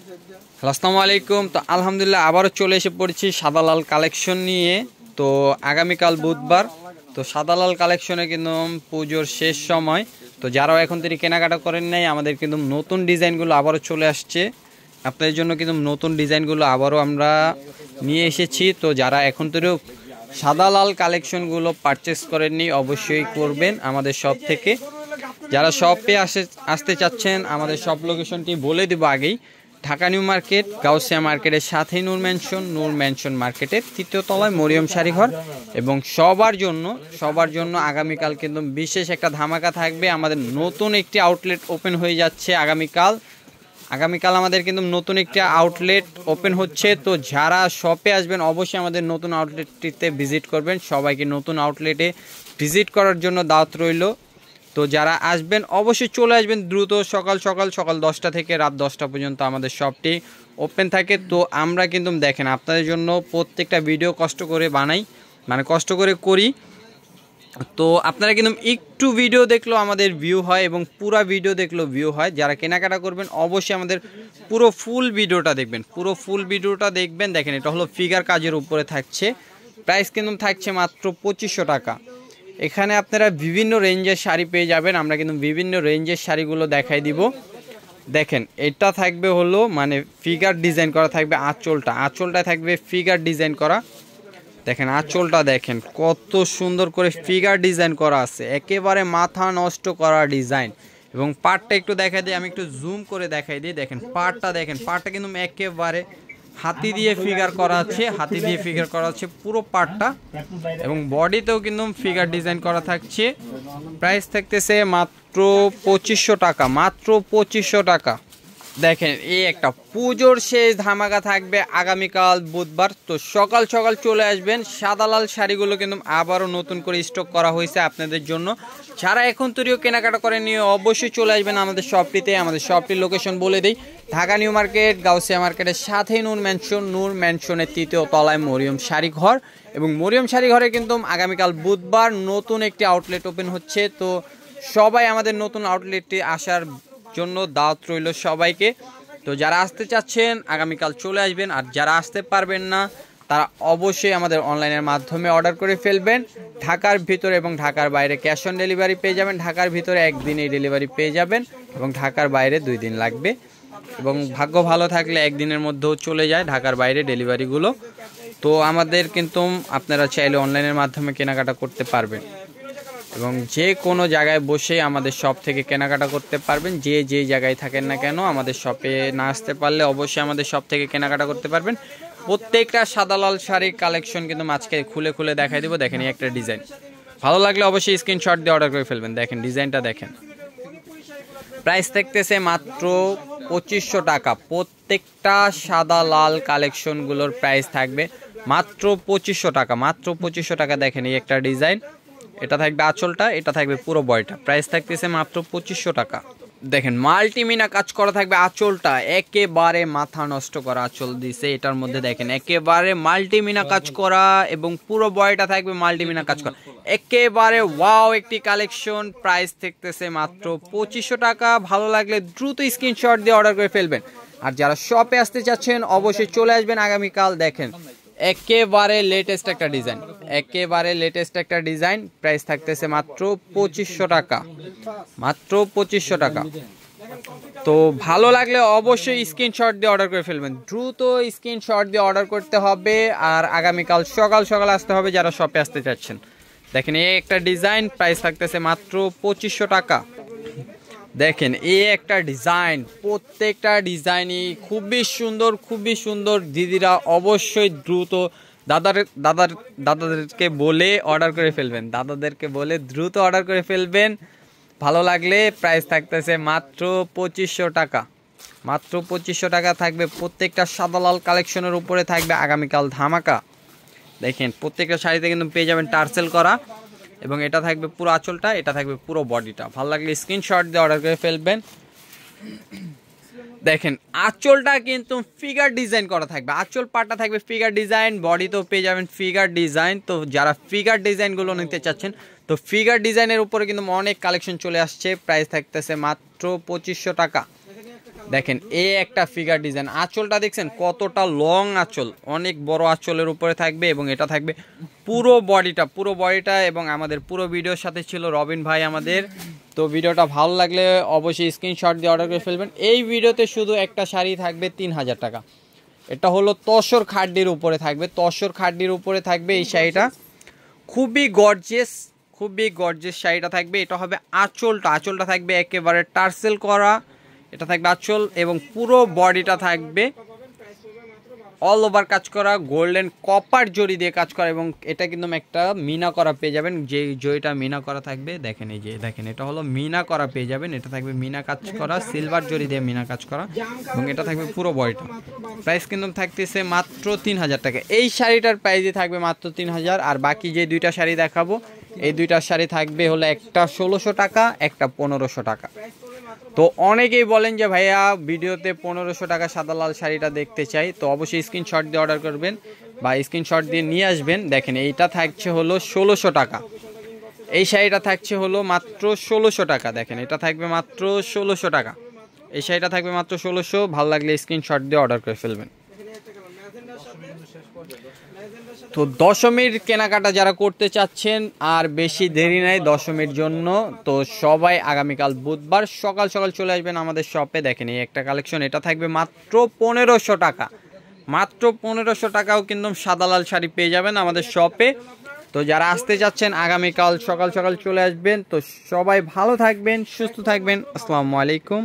Hello, আসসালামু আলাইকুম। তো আলহামদুলিল্লাহ আবারও চলে এসে পড়েছি সাদা লাল কালেকশন নিয়ে। তো আগামীকাল বুধবার, তো সাদা লাল কালেকশনে কিন্তু পুজোর শেষ সময়। তো যারাও এখন থেকে কেনাকাটা করেন নাই, আমাদের কিন্তু নতুন ডিজাইনগুলো আবারও চলে আসছে আপনাদের জন্য। কিন্তু নতুন ডিজাইনগুলো আবারও আমরা নিয়ে এসেছি। তো যারা এখন থেকেও সাদা লাল কালেকশনগুলো পারচেস করেননি, অবশ্যই করবেন আমাদের শপ থেকে। যারা শপে আসতে চাচ্ছেন, আমাদের শপ লোকেশনটি বলে দেব আগেই। ঢাকা নিউ মার্কেট, গাউসিয়া মার্কেটের সাথেই নূর ম্যানশন মার্কেটের তৃতীয় তলায় মরিয়ম শাড়িঘর। এবং সবার জন্য আগামীকাল কিন্তু বিশেষ একটা ধামাকা থাকবে। আমাদের নতুন একটি আউটলেট ওপেন হয়ে যাচ্ছে আগামীকাল আমাদের কিন্তু নতুন একটি আউটলেট ওপেন হচ্ছে। তো যারা শপে আসবেন, অবশ্যই আমাদের নতুন আউটলেটটিতে ভিজিট করবেন। সবাইকে নতুন আউটলেটে ভিজিট করার জন্য দাওয়াত রইল। তো যারা আসবেন অবশ্যই চলে আসবেন দ্রুত। সকাল 10টা থেকে রাত 10টা পর্যন্ত আমাদের শপটি ওপেন থাকে। তো আমরা কিন্তু দেখেন আপনাদের জন্য প্রত্যেকটা ভিডিও কষ্ট করে বানাই, মানে কষ্ট করে করি। তো আপনারা কিন্তু একটু ভিডিও দেখলেও আমাদের ভিউ হয় এবং পুরো ভিডিও দেখলেও ভিউ হয়। যারা কেনাকাটা করবেন অবশ্যই আমাদের পুরো ফুল ভিডিওটা দেখবেন। দেখেন, এটা হলো ফিগার কাজের উপরে থাকছে। প্রাইস কিন্তু থাকছে মাত্র 2500 টাকা। এখানে আপনারা বিভিন্ন রেঞ্জের শাড়ি পেয়ে যাবেন। আমরা কিন্তু বিভিন্ন রেঞ্জের শাড়িগুলো দেখাই দিব। দেখেন, এটা থাকবে হলো মানে ফিগার ডিজাইন করা থাকবে। আঁচলটা থাকবে ফিগার ডিজাইন করা। দেখেন আঁচলটা দেখেন কত সুন্দর করে ফিগার ডিজাইন করা আছে, একেবারে মাথা নষ্ট করা ডিজাইন। এবং পাটটা একটু দেখাই দিই, আমি একটু জুম করে দেখাই দিই। দেখেন পাটটা কিন্তু একেবারে হাতি দিয়ে ফিগার করা আছে পুরো পাটটা। এবং বডিতেও কিন্তু ফিগার ডিজাইন করা থাকছে। প্রাইস থাকতেছে মাত্র 2500 টাকা। দেখেন, এই একটা পুজোর শেষ ধামাকা থাকবে আগামীকাল বুধবার। তো সকাল চলে আসবেন। সাদা লাল শাড়িগুলো কিন্তু আবারও নতুন করে স্টক করা হয়েছে আপনাদের জন্য। যারা এখন তৈরিও কেনাকাটা করে নিয়ে অবশ্যই চলে আসবেন আমাদের শপটিতে। আমাদের শপটির লোকেশন বলে দিই, ঢাকা নিউ মার্কেট, গাউসিয়া মার্কেটের সাথেই নূর ম্যানশনের তৃতীয় তলায় মরিয়ম শাড়িঘর। এবং মরিয়ম শাড়িঘরে কিন্তু আগামীকাল বুধবার নতুন একটি আউটলেট ওপেন হচ্ছে। তো সবাই আমাদের নতুন আউটলেটটি আসার জন্য দাওয়াত রইল সবাইকে। তো যারা আসতে চাচ্ছেন আগামীকাল চলে আসবেন। আর যারা আসতে পারবেন না, তারা অবশ্যই আমাদের অনলাইনের মাধ্যমে অর্ডার করে ফেলবেন। ঢাকার ভিতরে এবং ঢাকার বাইরে ক্যাশ অন ডেলিভারি পেয়ে যাবেন। ঢাকার ভিতরে একদিনেই ডেলিভারি পেয়ে যাবেন এবং ঢাকার বাইরে 2 দিন লাগবে। এবং ভাগ্য ভালো থাকলে একদিনের মধ্যেও চলে যায় ঢাকার বাইরে ডেলিভারিগুলো। তো আমাদের কিন্তু আপনারা চাইলে অনলাইনের মাধ্যমে কেনাকাটা করতে পারবেন এবং যে কোনো জায়গায় বসে আমাদের শপ থেকে কেনাকাটা করতে পারবেন। যে জায়গায় থাকেন না কেন, আমাদের শপে না আসতে পারলে অবশ্যই আমাদের শপ থেকে কেনাকাটা করতে পারবেন। প্রত্যেকটা সাদা লাল শাড়ির কালেকশন কিন্তু আজকে খুলে দেখাই দেবো। দেখেন, এই একটা ডিজাইন ভালো লাগলে অবশ্যই স্ক্রিনশট দিয়ে অর্ডার করে ফেলবেন। দেখেন ডিজাইনটা দেখেন। প্রাইস থাকতেছে মাত্র 2500 টাকা। প্রত্যেকটা সাদা লাল কালেকশনগুলোর প্রাইস থাকবে মাত্র 2500 টাকা। দেখেন, এই একটা ডিজাইন, এটা থাকবে আঁচলটা, এটা থাকবে পুরো বডিটা। প্রাইস থাকতেছে মাত্র 2500 টাকা। দেখেন, মাল্টিমিনা কাজ করা থাকবে আঁচলটা, একেবারে মাথা নষ্ট করা আঁচল দিছে এটার মধ্যে। দেখেন, একেবারে মাল্টিমিনা কাজ করা এবং পুরো বডিটা থাকবে মাল্টিমিনা কাজ করা, একেবারে ওয়াও একটি কালেকশন। প্রাইস থাকতেছে মাত্র 2500 টাকা। ভালো লাগলে দ্রুত স্ক্রিনশট দিয়ে অর্ডার করে ফেলবেন। আর যারা শপে আসতে চাচ্ছেন অবশ্যই চলে আসবেন আগামীকাল। দেখেন, একেবারে লেটেস্ট একটা ডিজাইন। প্রাইস থাকতেছে মাত্র 2500 টাকা। তো ভালো লাগলে অবশ্যই স্ক্রিনশট দিয়ে অর্ডার করে ফেলবেন। দ্রুত স্ক্রিনশট দিয়ে অর্ডার করতে হবে। আর আগামীকাল সকাল আসতে হবে যারা শপে আসতে চাচ্ছেন। দেখেন, এই একটা ডিজাইন, প্রাইস থাকতেছে মাত্র 2500 টাকা। দেখেন, এই একটা ডিজাইন, প্রত্যেকটা ডিজাইনই খুবই সুন্দর। দিদিরা অবশ্যই দ্রুত দাদাদেরকে বলে অর্ডার করে ফেলবেন। দ্রুত অর্ডার করে ফেলবেন। ভালো লাগলে প্রাইস থাকতেছে মাত্র 2500 টাকা থাকবে। প্রত্যেকটা সাদা লাল কালেকশনের উপরে থাকবে আগামীকাল ধামাকা। দেখেন, প্রত্যেকটা শাড়িতে কিন্তু পেয়ে যাবেন টার্সেল করা এবং এটা থাকবে পুরো আঁচলটা, এটা থাকবে পুরো বডিটা। ভালো লাগলে স্ক্রিনশট দিয়ে অর্ডার করে ফেলবেন। দেখেন, আঁচলটা কিন্তু ফিগার ডিজাইন করা থাকবে, আঁচল পাটটা থাকবে ফিগার ডিজাইন, বডিতেও পেয়ে যাবেন ফিগার ডিজাইন। তো যারা ফিগার ডিজাইনগুলো নিতে চাচ্ছেন, তো ফিগার ডিজাইনের উপরে কিন্তু অনেক কালেকশন চলে আসছে। প্রাইস থাকতেছে মাত্র 2500 টাকা। দেখেন এই একটা ফিগার ডিজাইন, আঁচলটা দেখছেন কতটা লং আঁচল, অনেক বড় আঁচলের উপরে থাকবে এবং এটা থাকবে পুরো বডিটা এবং আমাদের পুরো ভিডিওর সাথে ছিল রবিন ভাই আমাদের। তো ভিডিওটা ভালো লাগলে অবশ্যই স্ক্রিনশট দিয়ে অর্ডার করে ফেলবেন। এই ভিডিওতে শুধু একটা শাড়ি থাকবে 3000 টাকা, এটা হলো তসর খাড্ডির উপরে থাকবে এই শাড়িটা, খুবই গর্জিয়াস শাড়িটা থাকবে। এটা হবে আঁচলটা থাকবে একেবারে টার্সেল করা, এটা থাকবে আঁচল এবং পুরো বডিটা থাকবে অল ওভার কাজ করা, গোল্ডেন কপার জরি দিয়ে কাজ করা এবং এটা কিন্তু একটা মিনা করা পেয়ে যাবেন, যে জরিটা মিনা করা থাকবে। দেখেন এই যে দেখেন এটা হলো মিনা করা পেয়ে যাবেন, এটা থাকবে মিনা কাজ করা, সিলভার জরি দিয়ে মিনা কাজ করা এবং এটা থাকবে পুরো বডিটা। প্রাইস কিন্তু থাকতেছে মাত্র 3000 টাকা। এই শাড়িটার প্রাইসই থাকবে মাত্র 3000। আর বাকি যে দুইটা শাড়ি দেখাবো এই দুইটা শাড়ি থাকবে হলো একটা 1600 টাকা, একটা 1500 টাকা। তো অনেকেই বলেন যে ভাইয়া ভিডিওতে 1500 টাকা সাদা লাল শাড়িটা দেখতে চাই, তো অবশ্যই স্ক্রিনশট দিয়ে অর্ডার করবেন বা স্ক্রিনশট দিয়ে নিয়ে আসবেন। দেখেন এইটা থাকছে হলো 1600 টাকা, এই শাড়িটা থাকছে হলো মাত্র 1600 টাকা। দেখেন এটা থাকবে মাত্র 1600 টাকা, এই শাড়িটা থাকবে মাত্র 1600। ভালো লাগলে স্ক্রিনশট দিয়ে অর্ডার করে ফেলবেন। তো দশমীর কেনাকাটা যারা করতে চাচ্ছেন আর বেশি দেরি নাই দশমীর জন্য, তো সবাই আগামীকাল বুধবার সকাল সকাল চলে আসবেন আমাদের শপে। দেখেন এই একটা কালেকশন, এটা থাকবে মাত্র 1500 টাকা, মাত্র 1500 টাকাও কিন্তু সাদা লাল শাড়ি পেয়ে যাবেন আমাদের শপে। তো যারা আসতে যাচ্ছেন আগামীকাল সকাল সকাল চলে আসবেন। তো সবাই ভালো থাকবেন, সুস্থ থাকবেন, আসসালামু আলাইকুম।